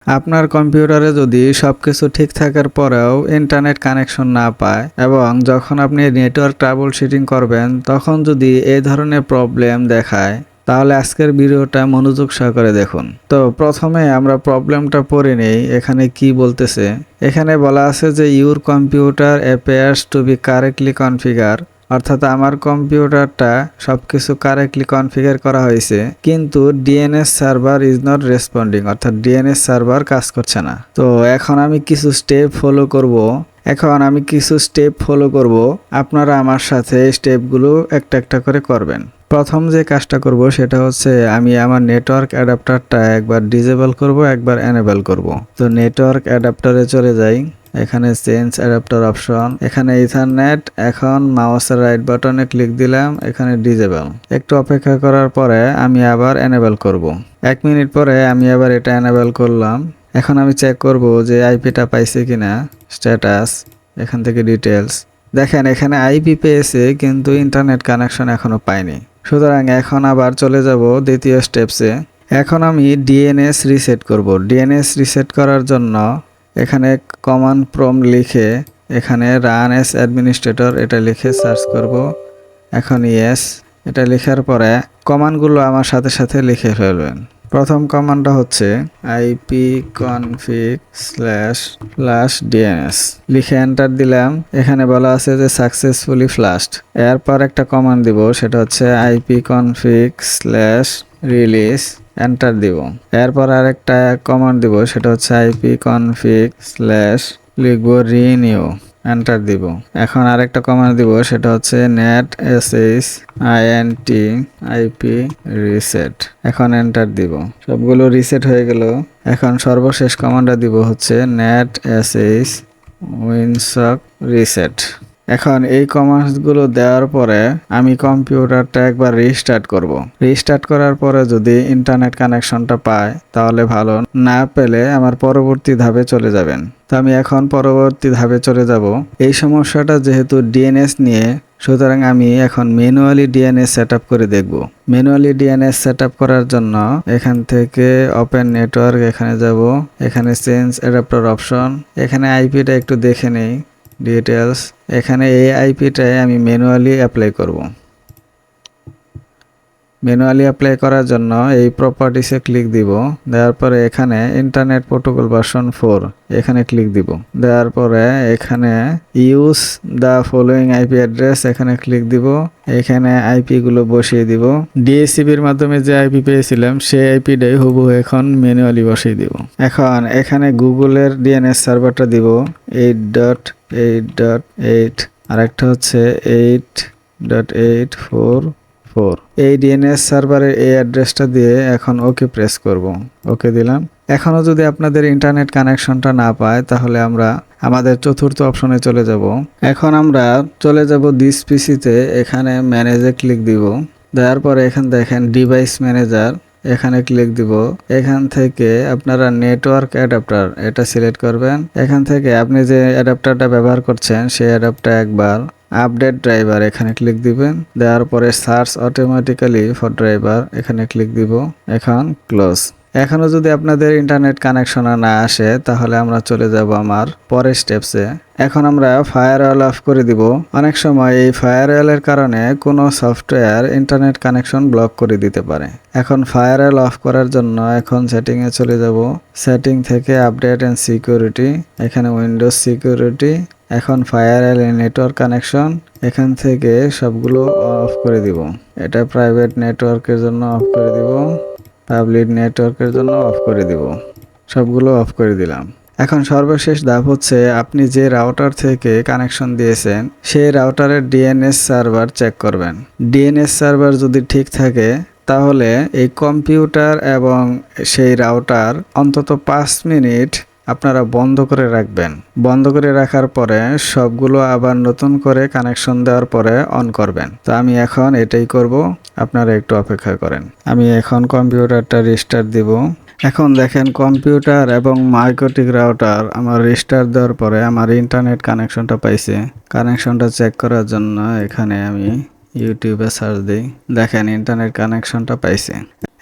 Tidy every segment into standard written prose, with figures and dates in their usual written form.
আপনার কম্পিউটারে যদি সবকিছু ঠিক থাকার পরেও ইন্টারনেট কানেকশন না পায় এবং যখন আপনি নেটওয়ার্ক ট্রাবল শুটিং করবেন তখন যদি এই ধরনের প্রবলেম দেখায়, তাহলে আজকের ভিডিওটা মনোযোগ সহকারে দেখুন। তো প্রথমে আমরা প্রবলেমটা পড়ে নেই। এখানে কি বলতেছে, এখানে বলা আছে যে your computer appears to be correctly configure, অর্থাৎ আমার কম্পিউটারটা সবকিছু কারেক্টলি কনফিগার করা হয়েছে, কিন্তু DNS server is not responding, অর্থাৎ ডিএনএস সার্ভার কাজ করছে না। তো এখন আমি কিছু স্টেপ ফলো করব। আপনারা আমার সাথে স্টেপগুলো একটা একটা করে করবেন। প্রথম যে কাজটা করব সেটা হচ্ছে আমি আমার নেটওয়ার্ক অ্যাডাপ্টারটা একবার ডিসেবল করব, একবার এনেবল করব। তো নেটওয়ার্ক অ্যাডাপ্টারে চলে যাই, এখানে চেঞ্জ অ্যাডাপ্টার অপশন, এখানে ইথারনেট, এখন মাউসের রাইট বাটনে ক্লিক দিলাম, এখানে ডিসেবল। একটু অপেক্ষা করার পরে আমি আবার এনেবল করব। 1 মিনিট পরে আমি আবার এটা এনেবল করলাম। এখন আমি চেক করব যে আইপিটা পাইছে কিনা। স্ট্যাটাস, এখান থেকে ডিটেলস দেখেন, এখানে আইপি পেয়েছে কিন্তু ইন্টারনেট কানেকশন এখনো পাইনি। সুতরাং এখন আবার চলে যাব দ্বিতীয় স্টেপসে। এখন আমি ডিএনএস রিসেট করব। ডিএনএস রিসেট করার জন্য এখানে কমান্ড প্রম্পট লিখে এখানে রান এস অ্যাডমিনিস্ট্রেটর এটা লিখে সার্চ করব। এখন ইয়েস এটা লেখার পরে কমান্ডগুলো আমার সাথে সাথে লিখে ফেলবেন। প্রথম কমান্ডটা হচ্ছে ipconfig//dns, লিখে এন্টার দিলাম। এখানে বলা আছে যে সাকসেসফুলি ফ্লাশড। এরপর একটা কমান্ড দিব, সেটা হচ্ছে ipconfig/release, এন্টার দিব। এরপর আরেকটা কমান্ড দিব, সেটা হচ্ছে ipconfig/ লিখব renew, এন্টার দিব। এখন আরেকটা কমান্ড দিব, সেটা হচ্ছে net int ip reset, এখন এন্টার দিব। সবগুলো রিসেট হয়ে গেল। এখন সর্বশেষ কমান্ডটা দিব হচ্ছে net winsock reset। এখন এই কমান্ডগুলো দেওয়ার পরে আমি কম্পিউটারটা একবার রিস্টার্ট করব। রিস্টার্ট করার পরে যদি ইন্টারনেট কানেকশনটা পায় তাহলে ভালো, না পেলে আমার পরবর্তী ধাপে চলে যাবেন। তো আমি এখন পরবর্তী ধাপে চলে যাব। এই সমস্যাটা যেহেতু ডিএনএস নিয়ে, সুতরাং আমি এখন ম্যানুয়ালি ডিএনএস সেট আপ করে দেখব। ম্যানুয়ালি ডিএনএস সেট আপ করার জন্য এখান থেকে ওপেন নেটওয়ার্ক, এখানে যাব, এখানে চেঞ্জ অ্যাডাপ্টার অপশন, এখানে আইপিটা একটু দেখে নেই, ডিটেলস, এখানে এই আইপিটাই আমি ম্যানুয়ালি অ্যাপ্লাই করব। ম্যানুয়ালি অ্যাপ্লাই করার জন্য এই প্রপার্টিসে ক্লিক দিব। দেওয়ার পরে এখানে ইন্টারনেট প্রোটোকল ভার্সন 4 এখানে ক্লিক দিব। দেওয়ার পরে এখানে use the following IP address এখানে ক্লিক দিব। এখানে আইপি গুলো বসিয়ে দিব। ডিএসসিপির মাধ্যমে যে আইপি পেয়েছিলাম সেই আইপিটাই হুবহু এখন ম্যানুয়ালি বসিয়ে দিব। এখন এখানে গুগলের ডিএনএস সার্ভারটা দিব 8.8.8, আরেকটা হচ্ছে 8.844। এই ডিএনএস সার্ভারের এই অ্যাড্রেসটা দিয়ে এখন ওকে প্রেস করব। ওকে দিলাম। এখনও যদি আপনাদের ইন্টারনেট কানেকশনটা না পায় তাহলে আমরা আমাদের চতুর্থ অপশনে চলে যাব। এখন আমরা চলে যাব দিস পিসিতে, এখানে ম্যানেজে ক্লিক দিব। দেওয়ার পরে এখানে দেখেন ডিভাইস ম্যানেজার, এখানে ক্লিক দিব। এখান থেকে আপনারা নেটওয়ার্ক অ্যাডাপ্টার এটা সিলেক্ট করবেন। এখান থেকে আপনি যে অ্যাডাপ্টারটা ব্যবহার করছেন সেই অ্যাডাপ্টার একবার আপডেট ড্রাইভার এখানে ক্লিক দিবেন। দেওয়ার পরে সার্চ অটোমেটিক্যালি ফর ড্রাইভার এখানে ক্লিক দিব। এখন ক্লোজ। এখনও যদি আপনাদের ইন্টারনেট কানেকশন না আসে তাহলে আমরা চলে যাব আমার পরের স্টেপসে। এখন আমরা ফায়ারওয়াল অফ করে দিব। অনেক সময় এই ফায়ারওয়ালের কারণে কোনো সফটওয়্যার ইন্টারনেট কানেকশন ব্লক করে দিতে পারে। এখন ফায়ারওয়াল অফ করার জন্য এখন সেটিংয়ে চলে যাব। সেটিং থেকে আপডেট অ্যান্ড সিকিউরিটি, এখানে উইন্ডোজ সিকিউরিটি, এখন ফায়ারওয়াল নেটওয়ার্ক কানেকশন, এখান থেকে সবগুলো অফ করে দিব। এটা প্রাইভেট নেটওয়ার্কের জন্য অফ করে দিব, পাবলিক নেটওয়ার্কের জন্য অফ করে দিব। সবগুলো অফ করে দিলাম। এখন সর্বশেষ ধাপ হচ্ছে আপনি যে রাউটার থেকে কানেকশন দিয়েছেন সেই রাউটারের ডিএনএস সার্ভার চেক করবেন। ডিএনএস সার্ভার যদি ঠিক থাকে তাহলে এই কম্পিউটার এবং সেই রাউটার অন্তত 5 মিনিট আপনারা বন্ধ করে রাখবেন। বন্ধ করে রাখার পরে সবগুলো আবার নতুন করে কানেকশন দেওয়ার পরে অন করবেন। তো আমি এখন এটাই করব, আপনারা একটু অপেক্ষা করেন। আমি এখন কম্পিউটারটা রিস্টার্ট দিব। এখন দেখেন কম্পিউটার এবং মাইক্রোটিক রাউটার আমার রিস্টার্ট দেওয়ার পরে আমার ইন্টারনেট কানেকশনটা পাইছে। কানেকশনটা চেক করার জন্য এখানে আমি ইউটিউবে সার্চ দিই, দেখেন ইন্টারনেট কানেকশনটা পাইছে।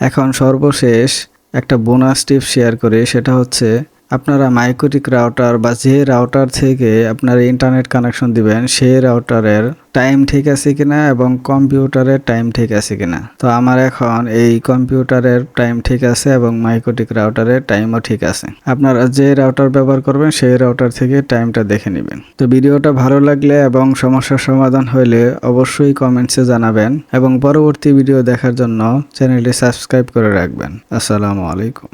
এখন সর্বশেষ একটা বোনাস টিপ শেয়ার করি, সেটা হচ্ছে আপনারা মাইক্রোটিক রাউটার বা যে রাউটার থেকে আপনারা ইন্টারনেট কানেকশন দিবেন সেই রাউটারের টাইম ঠিক আছে কিনা এবং কম্পিউটারের টাইম ঠিক আছে কিনা। তো আমার এখন এই কম্পিউটারের টাইম ঠিক আছে এবং মাইক্রোটিক রাউটারের টাইমও ঠিক আছে। আপনারা যে রাউটার ব্যবহার করবেন সেই রাউটার থেকে টাইমটা দেখে নেবেন। তো ভিডিওটা ভালো লাগলে এবং সমস্যার সমাধান হলে অবশ্যই কমেন্টসে জানাবেন এবং পরবর্তী ভিডিও দেখার জন্য চ্যানেলটি সাবস্ক্রাইব করে রাখবেন। আসসালামু আলাইকুম।